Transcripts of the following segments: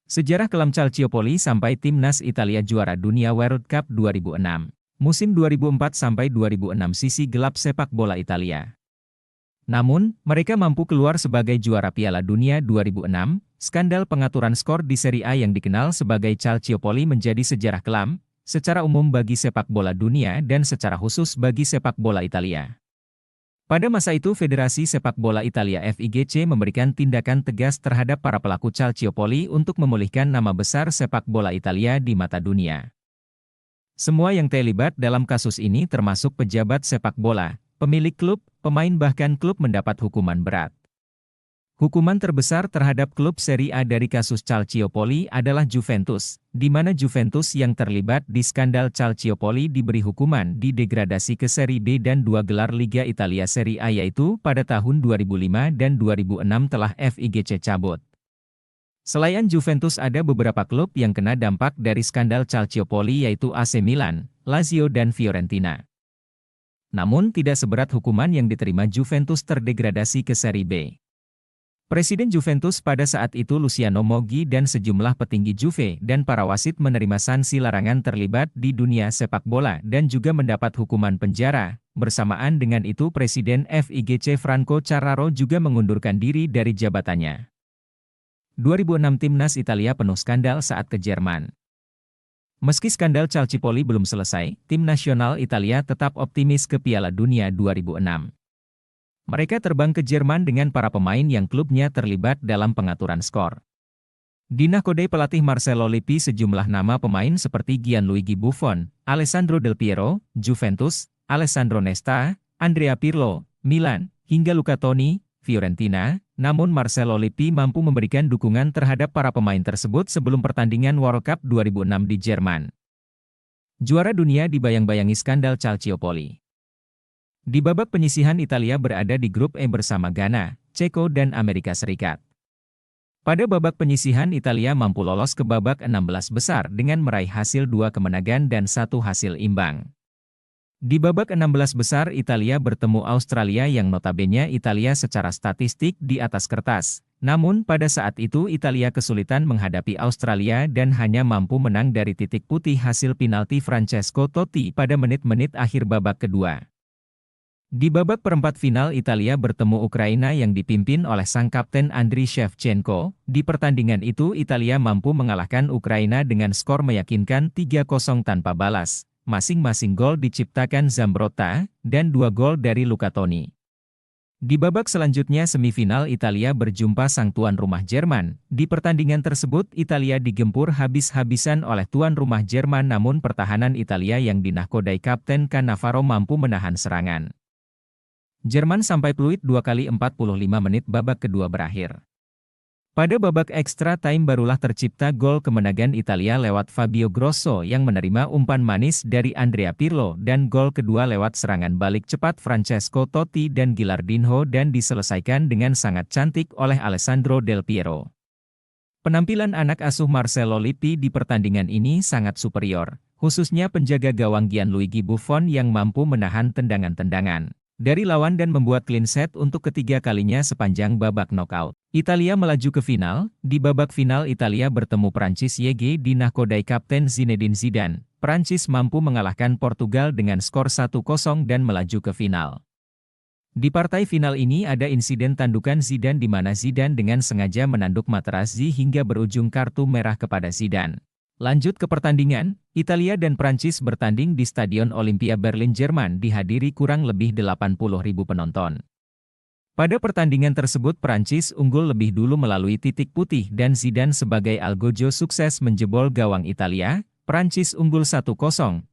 Sejarah kelam Calciopoli sampai timnas Italia juara dunia World Cup 2006. Musim 2004-2006 sisi gelap sepak bola Italia. Namun, mereka mampu keluar sebagai juara Piala Dunia 2006, skandal pengaturan skor di Serie A yang dikenal sebagai Calciopoli menjadi sejarah kelam, secara umum bagi sepak bola dunia dan secara khusus bagi sepak bola Italia. Pada masa itu Federasi Sepak Bola Italia FIGC memberikan tindakan tegas terhadap para pelaku Calciopoli untuk memulihkan nama besar sepak bola Italia di mata dunia. Semua yang terlibat dalam kasus ini termasuk pejabat sepak bola, pemilik klub, pemain bahkan klub mendapat hukuman berat. Hukuman terbesar terhadap klub Serie A dari kasus Calciopoli adalah Juventus, di mana Juventus yang terlibat di skandal Calciopoli diberi hukuman didegradasi ke Serie B dan 2 gelar Liga Italia Serie A yaitu pada tahun 2005 dan 2006 telah FIGC cabut. Selain Juventus ada beberapa klub yang kena dampak dari skandal Calciopoli yaitu AC Milan, Lazio dan Fiorentina. Namun tidak seberat hukuman yang diterima Juventus terdegradasi ke Serie B. Presiden Juventus pada saat itu Luciano Moggi dan sejumlah petinggi Juve dan para wasit menerima sanksi larangan terlibat di dunia sepak bola dan juga mendapat hukuman penjara. Bersamaan dengan itu Presiden FIGC Franco Carraro juga mengundurkan diri dari jabatannya. 2006 timnas Italia penuh skandal saat ke Jerman. Meski skandal Calciopoli belum selesai, tim nasional Italia tetap optimis ke Piala Dunia 2006. Mereka terbang ke Jerman dengan para pemain yang klubnya terlibat dalam pengaturan skor. Di nahkodai pelatih Marcelo Lippi sejumlah nama pemain seperti Gianluigi Buffon, Alessandro Del Piero, Juventus, Alessandro Nesta, Andrea Pirlo, Milan, hingga Luca Toni, Fiorentina. Namun Marcelo Lippi mampu memberikan dukungan terhadap para pemain tersebut sebelum pertandingan World Cup 2006 di Jerman. Juara dunia dibayang-bayangi skandal Calciopoli. Di babak penyisihan Italia berada di grup E bersama Ghana, Ceko dan Amerika Serikat. Pada babak penyisihan Italia mampu lolos ke babak 16 besar dengan meraih hasil 2 kemenangan dan 1 hasil imbang. Di babak 16 besar Italia bertemu Australia yang notabene Italia secara statistik di atas kertas. Namun pada saat itu Italia kesulitan menghadapi Australia dan hanya mampu menang dari titik putih hasil penalti Francesco Totti pada menit-menit akhir babak kedua. Di babak perempat final Italia bertemu Ukraina yang dipimpin oleh sang kapten Andriy Shevchenko. Di pertandingan itu Italia mampu mengalahkan Ukraina dengan skor meyakinkan 3-0 tanpa balas. Masing-masing gol diciptakan Zambrotta, dan 2 gol dari Luca Toni. Di babak selanjutnya semifinal Italia berjumpa sang tuan rumah Jerman. Di pertandingan tersebut Italia digempur habis-habisan oleh tuan rumah Jerman namun pertahanan Italia yang dinahkodai Kapten Cannavaro mampu menahan serangan. Jerman sampai peluit 2 kali 45 menit babak kedua berakhir. Pada babak extra time barulah tercipta gol kemenangan Italia lewat Fabio Grosso yang menerima umpan manis dari Andrea Pirlo dan gol kedua lewat serangan balik cepat Francesco Totti dan Gilardino dan diselesaikan dengan sangat cantik oleh Alessandro Del Piero. Penampilan anak asuh Marcelo Lippi di pertandingan ini sangat superior, khususnya penjaga gawang Gianluigi Buffon yang mampu menahan tendangan-tendangan dari lawan dan membuat clean sheet untuk ketiga kalinya sepanjang babak knockout. Italia melaju ke final. Di babak final Italia bertemu Prancis YG di nahkodai Kapten Zinedine Zidane. Prancis mampu mengalahkan Portugal dengan skor 1-0 dan melaju ke final. Di partai final ini ada insiden tandukan Zidane di mana Zidane dengan sengaja menanduk Materazzi hingga berujung kartu merah kepada Zidane. Lanjut ke pertandingan, Italia dan Prancis bertanding di Stadion Olympia Berlin Jerman dihadiri kurang lebih 80.000 penonton. Pada pertandingan tersebut Prancis unggul lebih dulu melalui titik putih dan Zidane sebagai algojo sukses menjebol gawang Italia. Prancis unggul 1-0,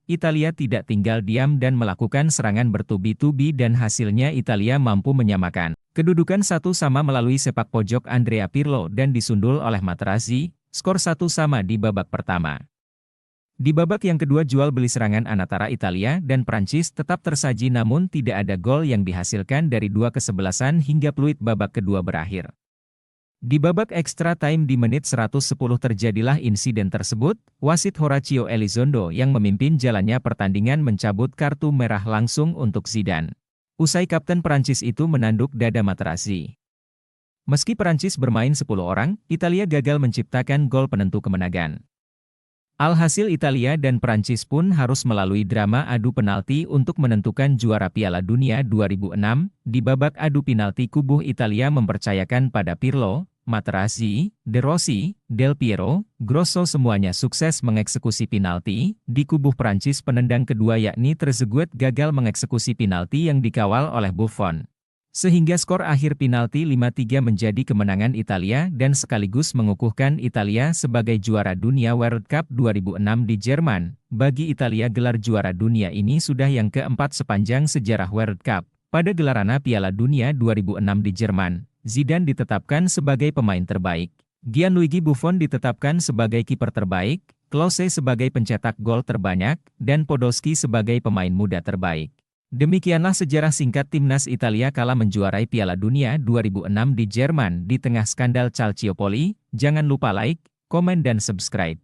Italia tidak tinggal diam dan melakukan serangan bertubi-tubi dan hasilnya Italia mampu menyamakan kedudukan 1-1 melalui sepak pojok Andrea Pirlo dan disundul oleh Materazzi. Skor 1-1 di babak pertama. Di babak yang kedua jual beli serangan antara Italia dan Prancis tetap tersaji namun tidak ada gol yang dihasilkan dari 2 kesebelasan hingga peluit babak kedua berakhir. Di babak extra time di menit 110 terjadilah insiden tersebut, wasit Horacio Elizondo yang memimpin jalannya pertandingan mencabut kartu merah langsung untuk Zidane. Usai kapten Prancis itu menanduk dada Materazzi. Meski Perancis bermain 10 orang, Italia gagal menciptakan gol penentu kemenangan. Alhasil Italia dan Perancis pun harus melalui drama adu penalti untuk menentukan juara Piala Dunia 2006. Di babak adu penalti kubu Italia mempercayakan pada Pirlo, Materazzi, De Rossi, Del Piero, Grosso semuanya sukses mengeksekusi penalti. Di kubu Perancis penendang kedua yakni Trezeguet gagal mengeksekusi penalti yang dikawal oleh Buffon. Sehingga skor akhir penalti 5-3 menjadi kemenangan Italia dan sekaligus mengukuhkan Italia sebagai juara dunia World Cup 2006 di Jerman. Bagi Italia gelar juara dunia ini sudah yang keempat sepanjang sejarah World Cup. Pada gelaran Piala Dunia 2006 di Jerman, Zidane ditetapkan sebagai pemain terbaik. Gianluigi Buffon ditetapkan sebagai kiper terbaik, Klose sebagai pencetak gol terbanyak, dan Podolski sebagai pemain muda terbaik. Demikianlah sejarah singkat timnas Italia kala menjuarai Piala Dunia 2006 di Jerman di tengah skandal Calciopoli. Jangan lupa like, komen dan subscribe.